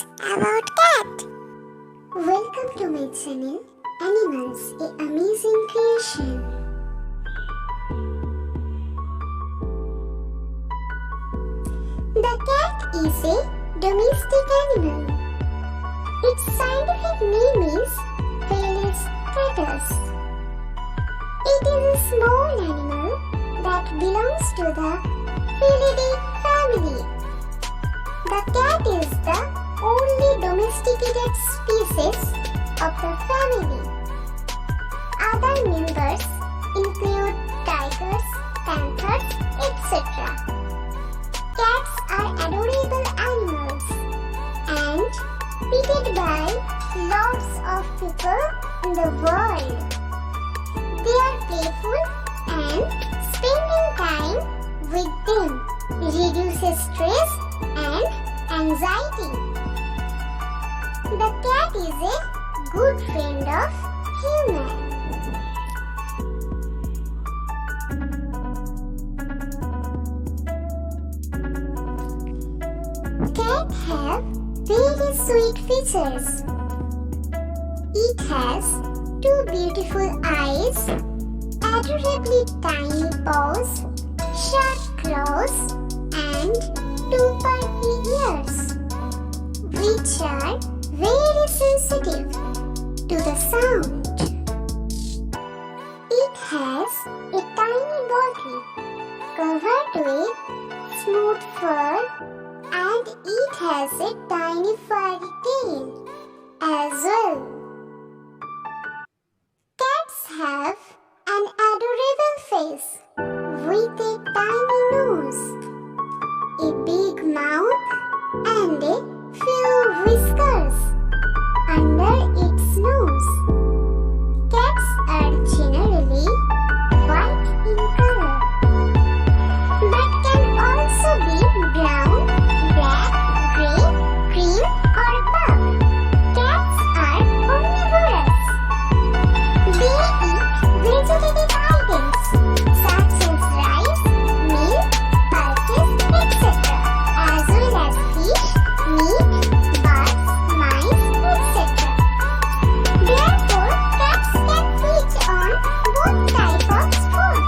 facts about cat. Welcome to my channel, Animals, a Amazing Creation. The cat is a domestic animal. Its scientific name is Felis catus. It is a small animal that belongs to the Felidae family. The cat is the only domesticated species of the family. Other members include tigers, panthers, etc. Cats are adorable animals and pitied by lots of people in the world. They are playful and spending time with them reduces stress and anxiety. The cat is a good friend of human. Cats have very sweet features. It has two beautiful eyes, adorably tiny paws, sharp claws, and two perky ears, which are very sensitive to the sound. It has a tiny body covered with smooth fur, and it has a tiny furry tail as well. Cats have an adorable face with a tiny nose, a big mouth, and a few whiskers under its nose. Cats are generally white in color, but can also be brown, black, grey, cream, or buff. Cats are omnivorous. They eat vegetative items such as rice, milk, pulses, etc., as well as fish, meat, birds, mice, etc. Therefore, cats can feed on both types of food.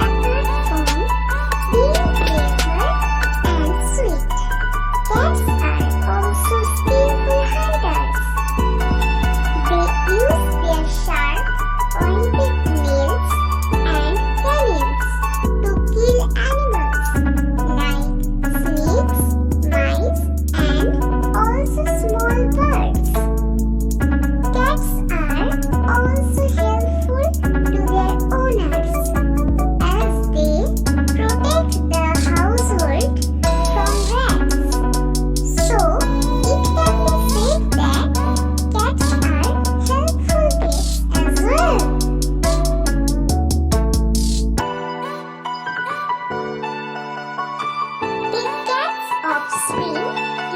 Apart from being playful and sweet, cats are also skillful hunters. They use their sharp, pointed nails and talons to kill animals like snakes, mice, and also small birds. Cats are also helpful to their owners as they protect the household from rats. So, it can be said that cats are helpful pets as well. A cat's offspring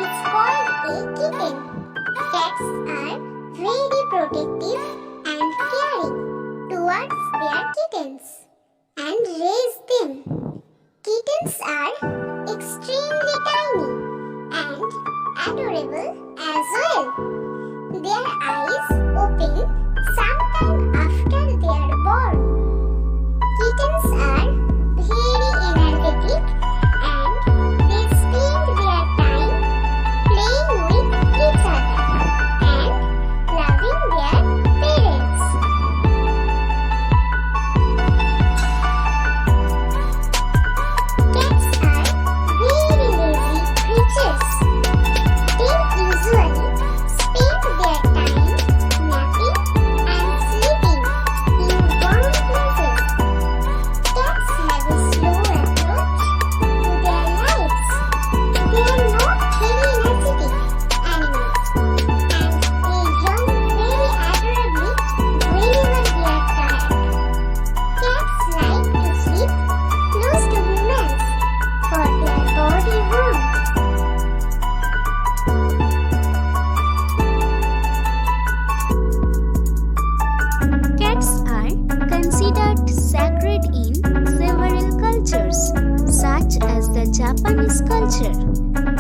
is called a kitten. Cats are very protective and caring towards their kittens and raise them. Kittens are extremely tiny and adorable as well. Their eyes open sometime after they are born. Kittens are very energetic and they spend their time playing with each other and loving their parents. Cats are very lazy creatures. They usually spend their time napping and sleeping in warm Japanese culture.